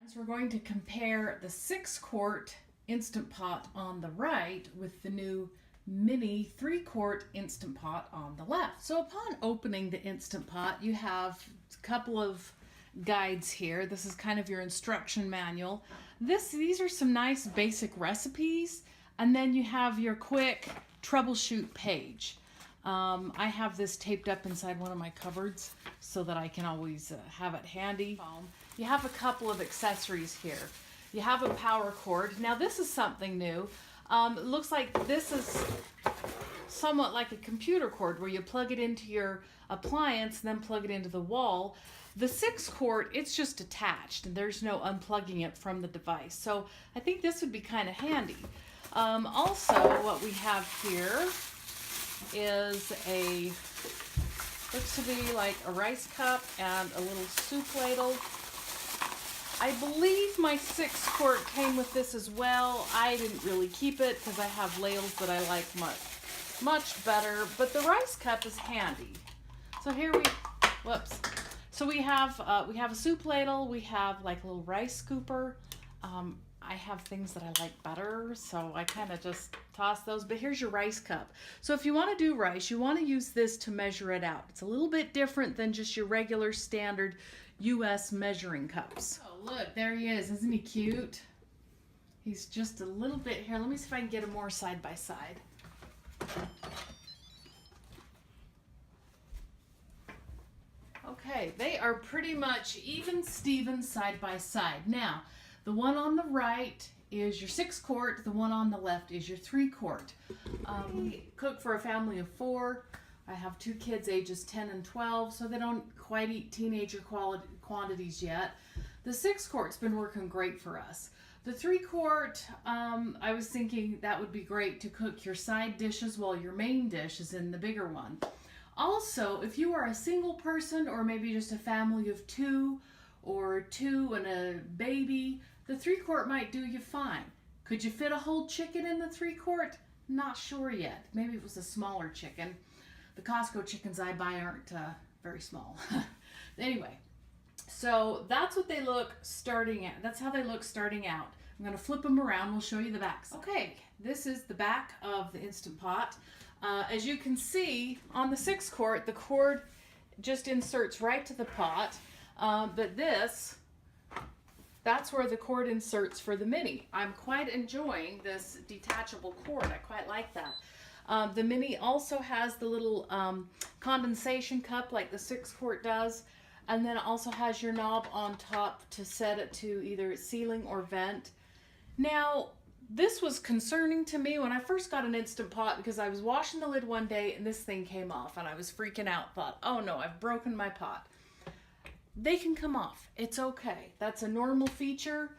So we're going to compare the 6-quart Instant Pot on the right with the new mini 3-quart Instant Pot on the left. So upon opening the Instant Pot, you have a couple of guides here. This is kind of your instruction manual. These are some nice basic recipes, and then you have your quick troubleshoot page. I have this taped up inside one of my cupboards so that I can always have it handy. You have a couple of accessories here. You have a power cord. Now this is something new. It looks like this is somewhat like a computer cord where you plug it into your appliance and then plug it into the wall. The 6-quart, it's just attached and there's no unplugging it from the device. So I think this would be kind of handy. Also, what we have here is looks to be like a rice cup and a little soup ladle. I believe my 6-quart came with this as well. I didn't really keep it because I have ladles that I like much better, but the rice cup is handy. So here So we have a soup ladle, we have like a little rice scooper. I have things that I like better, so I kind of just toss those. But here's your rice cup. So if you want to do rice, you want to use this to measure it out. It's a little bit different than just your regular standard US measuring cups. Oh, look, there he is. Isn't he cute? He's just a little bit here. Let me see if I can get him more side by side. Okay, they are pretty much even Steven side by side. Now, the one on the right is your 6-quart, the one on the left is your 3-quart. We cook for a family of 4. I have 2 kids ages 10 and 12, so they don't quite eat teenager quantities yet. The 6-quart's been working great for us. The 3-quart, I was thinking that would be great to cook your side dishes while your main dish is in the bigger one. Also, if you are a single person or maybe just a family of 2 or 2 and a baby, the 3-quart might do you fine. Could you fit a whole chicken in the 3-quart? Not sure yet. Maybe it was a smaller chicken. The Costco chickens I buy aren't very small. Anyway, so that's what they look starting at. That's how they look starting out. I'm going to flip them around. We'll show you the backs. Okay, this is the back of the Instant Pot. As you can see, on the 6-quart, the cord just inserts right to the pot. But that's where the cord inserts for the mini. I'm quite enjoying this detachable cord. I quite like that. The mini also has the little condensation cup like the 6-quart does. And then it also has your knob on top to set it to either ceiling or vent. Now, this was concerning to me when I first got an Instant Pot because I was washing the lid one day and this thing came off and I was freaking out. Thought, oh no, I've broken my pot. They can come off. It's okay. That's a normal feature.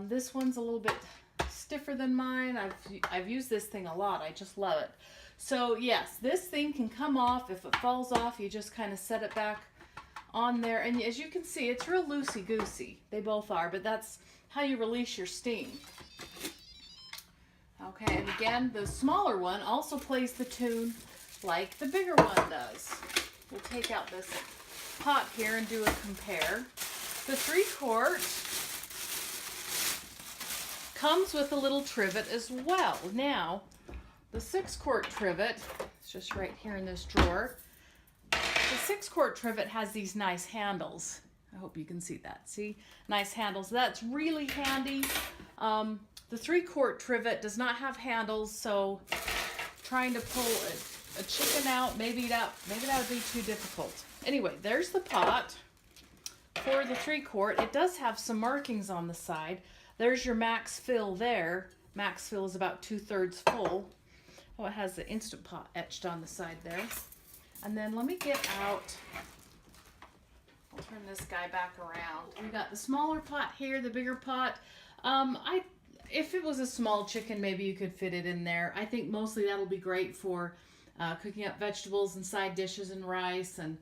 This one's a little bit stiffer than mine. I've used this thing a lot. I just love it. So yes, this thing can come off. If it falls off, you just kind of set it back on there. And as you can see, it's real loosey-goosey. They both are, but that's how you release your steam. Okay, and again, the smaller one also plays the tune like the bigger one does. We'll take out this pot here and do a compare. The 3-quart comes with a little trivet as well. Now, the 6-quart trivet, it's just right here in this drawer. The 6-quart trivet has these nice handles. I hope you can see that. See? Nice handles. That's really handy. The 3-quart trivet does not have handles, so trying to pull a chicken out, maybe that would be too difficult. Anyway, there's the pot for the 3-quart. It does have some markings on the side. There's your max fill there. Max fill is about 2/3 full. Oh, it has the Instant Pot etched on the side there. And then let me get out, I'll turn this guy back around. We got the smaller pot here, the bigger pot. If it was a small chicken, maybe you could fit it in there. I think mostly that'll be great for cooking up vegetables and side dishes and rice and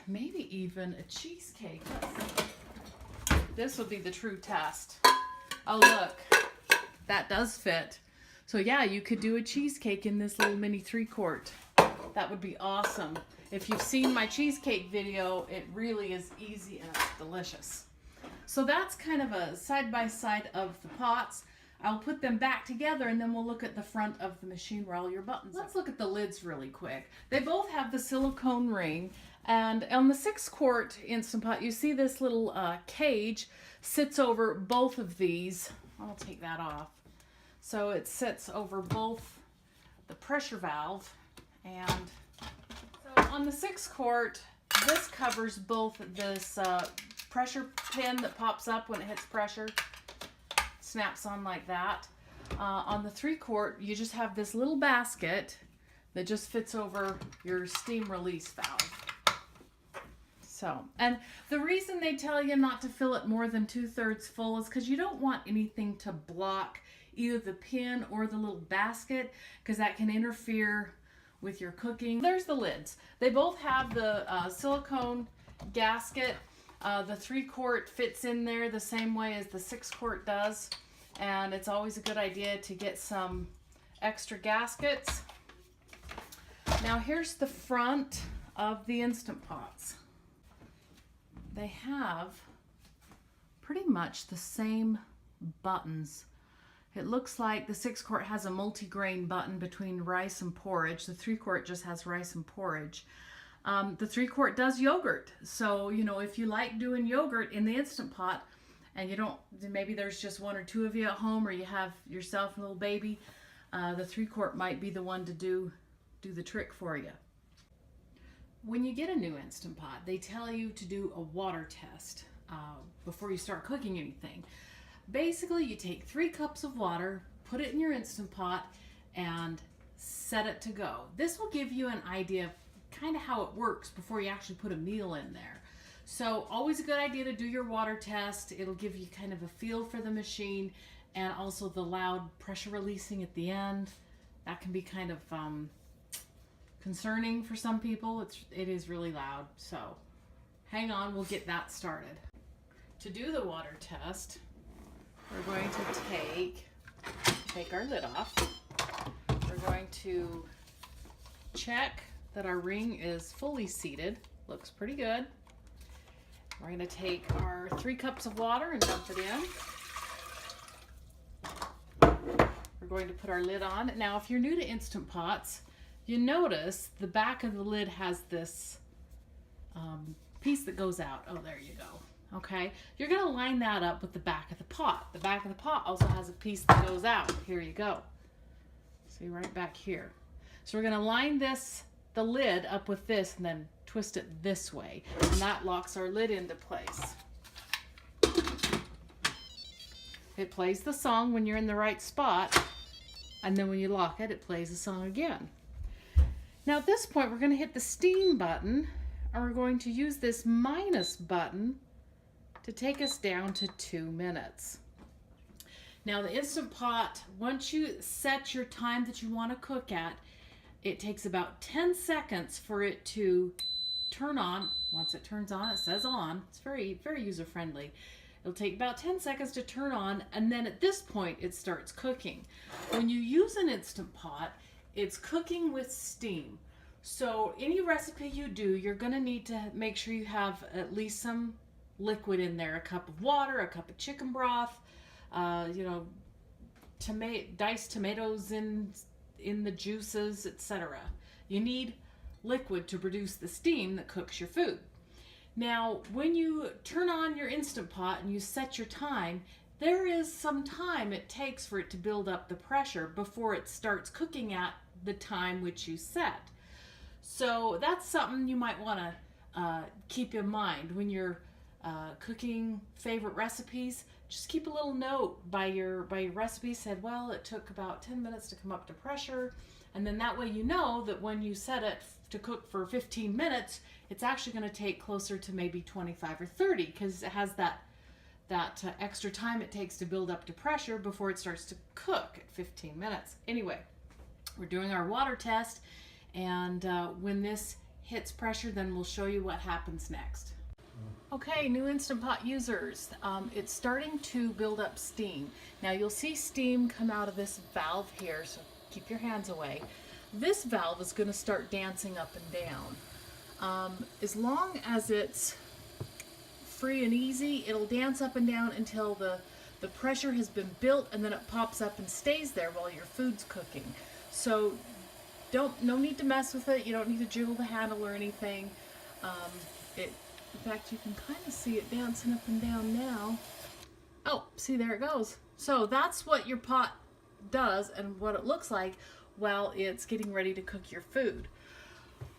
maybe even a cheesecake. This will be the true test. Oh, look, that does fit. So yeah, you could do a cheesecake in this little mini 3-quart. That would be awesome. If you've seen my cheesecake video, it really is easy and it's delicious. So that's kind of a side by side of the pots. I'll put them back together and then we'll look at the front of the machine where all your buttons are. Let's look at the lids really quick. They both have the silicone ring, and on the 6-quart Instant Pot you see this little cage sits over both of these. I'll take that off. So it sits over both the pressure valve, and so on the 6-quart this covers both this pressure pin that pops up when it hits pressure, snaps on like that. On the 3-quart you just have this little basket that just fits over your steam release valve. So, and the reason they tell you not to fill it more than 2/3 full is because you don't want anything to block either the pin or the little basket, because that can interfere with your cooking. There's the lids. They both have the silicone gasket. The 3-quart fits in there the same way as the 6-quart does, and it's always a good idea to get some extra gaskets. Now here's the front of the Instant Pots. They have pretty much the same buttons. It looks like the 6-quart has a multi-grain button between rice and porridge. The 3-quart just has rice and porridge. The 3-quart does yogurt. So, you know, if you like doing yogurt in the Instant Pot and you don't, maybe there's just 1 or 2 of you at home, or you have yourself a little baby, the 3-quart might be the one to do the trick for you. When you get a new Instant Pot, they tell you to do a water test before you start cooking anything. Basically, you take 3 cups of water, put it in your Instant Pot, and set it to go. This will give you an idea of kind of how it works before you actually put a meal in there. So always a good idea to do your water test. It'll give you kind of a feel for the machine, and also the loud pressure releasing at the end. That can be kind of concerning for some people. It is really loud. So hang on, we'll get that started. To do the water test, we're going to take our lid off. We're going to check that our ring is fully seated. Looks pretty good. We're going to take our 3 cups of water and dump it in. We're going to put our lid on. Now, if you're new to Instant Pots, you notice the back of the lid has this piece that goes out. Oh, there you go. Okay, you're going to line that up with the back of the pot. The back of the pot also has a piece that goes out. Here you go. See, right back here. So we're going to line the lid up with this, and then twist it this way, and that locks our lid into place. It plays the song when you're in the right spot, and then when you lock it, it plays the song again. Now at this point, we're going to hit the steam button, and we're going to use this minus button to take us down to 2 minutes. Now the Instant Pot, once you set your time that you want to cook at, it takes about 10 seconds for it to turn on. Once it turns on, it says on. It's very, very user-friendly. It'll take about 10 seconds to turn on, and then at this point, it starts cooking. When you use an Instant Pot, it's cooking with steam. So any recipe you do, you're gonna need to make sure you have at least some liquid in there. A cup of water, a cup of chicken broth, diced tomatoes in the juices, etc. You need liquid to produce the steam that cooks your food. Now, when you turn on your Instant Pot and you set your time, there is some time it takes for it to build up the pressure before it starts cooking at the time which you set. So that's something you might want to keep in mind when you're cooking favorite recipes. Just keep a little note by your recipe. Said, well, it took about 10 minutes to come up to pressure, and then that way you know that when you set it to cook for 15 minutes, it's actually going to take closer to maybe 25 or 30, because it has that extra time it takes to build up to pressure before it starts to cook at 15 minutes. Anyway, we're doing our water test, and when this hits pressure, then we'll show you what happens next. Okay, new Instant Pot users, it's starting to build up steam. Now you'll see steam come out of this valve here, so keep your hands away. This valve is going to start dancing up and down. As long as it's free and easy. It'll dance up and down until the pressure has been built, and then it pops up and stays there while your food's cooking. So no need to mess with it. You don't need to jiggle the handle or anything. In fact, you can kind of see it dancing up and down now. Oh, see, there it goes. So that's what your pot does and what it looks like while it's getting ready to cook your food.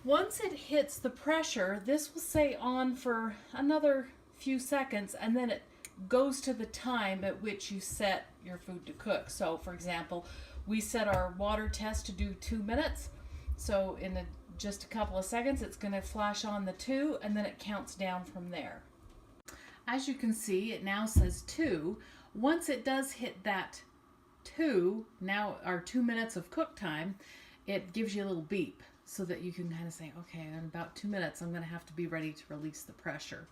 Once it hits the pressure, this will stay on for another few seconds, and then it goes to the time at which you set your food to cook. So for example, we set our water test to do 2 minutes. So in just a couple of seconds, it's going to flash on the 2, and then it counts down from there. As you can see, it now says 2. Once it does hit that 2, now our 2 minutes of cook time, it gives you a little beep so that you can kind of say, okay, in about 2 minutes, I'm going to have to be ready to release the pressure.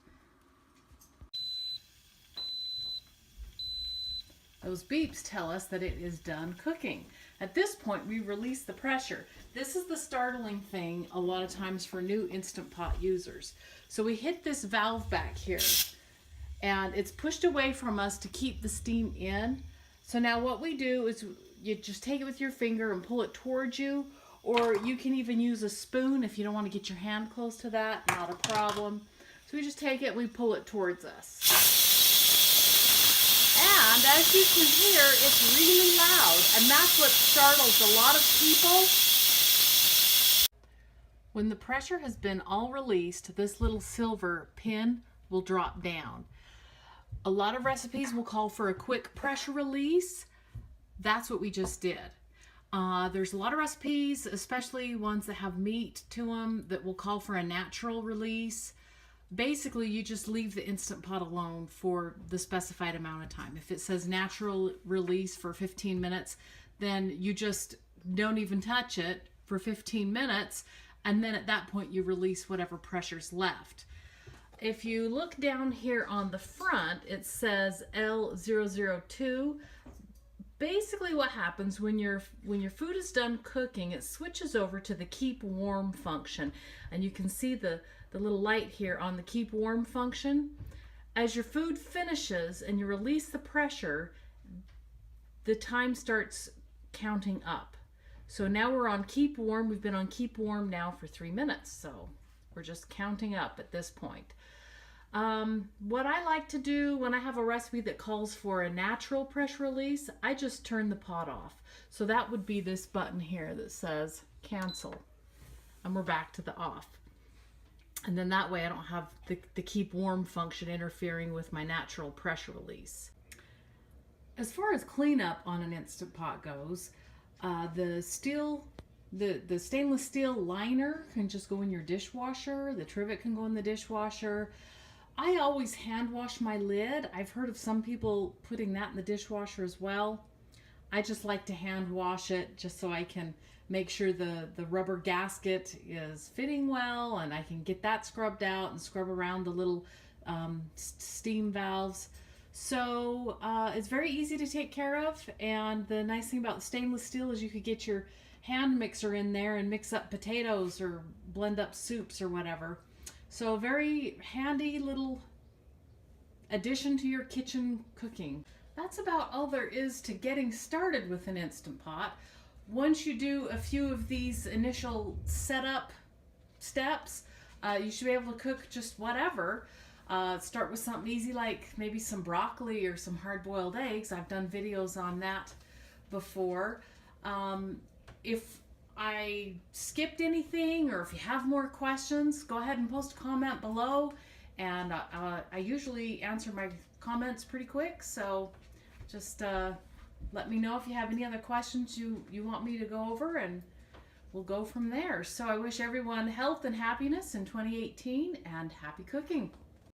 Those beeps tell us that it is done cooking. At this point, we release the pressure. This is the startling thing a lot of times for new Instant Pot users. So we hit this valve back here, and it's pushed away from us to keep the steam in. So now what we do is you just take it with your finger and pull it towards you, or you can even use a spoon if you don't want to get your hand close to that, not a problem. So we just take it and we pull it towards us. And as you can hear, it's really loud, and that's what startles a lot of people. When the pressure has been all released, this little silver pin will drop down. A lot of recipes will call for a quick pressure release. That's what we just did. There's a lot of recipes, especially ones that have meat to them, that will call for a natural release. Basically, you just leave the Instant Pot alone for the specified amount of time. If it says natural release for 15 minutes, then you just don't even touch it for 15 minutes, and then at that point you release whatever pressure's left. If you look down here on the front, it says L002. Basically what happens when your food is done cooking, it switches over to the keep warm function, and you can see the little light here on the keep warm function. As your food finishes and you release the pressure, the time starts counting up. So now we're on keep warm. We've been on keep warm now for 3 minutes, so we're just counting up at this point. What I like to do when I have a recipe that calls for a natural pressure release, I just turn the pot off. So that would be this button here that says cancel, and we're back to the off. And then that way I don't have the keep warm function interfering with my natural pressure release. As far as cleanup on an Instant Pot goes, the stainless steel liner can just go in your dishwasher. The trivet can go in the dishwasher. I always hand wash my lid. I've heard of some people putting that in the dishwasher as well. I just like to hand wash it just so I can make sure the rubber gasket is fitting well, and I can get that scrubbed out and scrub around the little steam valves. So it's very easy to take care of, and the nice thing about the stainless steel is you could get your hand mixer in there and mix up potatoes or blend up soups or whatever. So very handy little addition to your kitchen cooking. That's about all there is to getting started with an Instant Pot. Once you do a few of these initial setup steps, you should be able to cook just whatever. Start with something easy like maybe some broccoli or some hard-boiled eggs. I've done videos on that before. If I skipped anything, or if you have more questions, go ahead and post a comment below, and I usually answer my comments pretty quick, so just let me know if you have any other questions you want me to go over, and we'll go from there. So I wish everyone health and happiness in 2018, and happy cooking.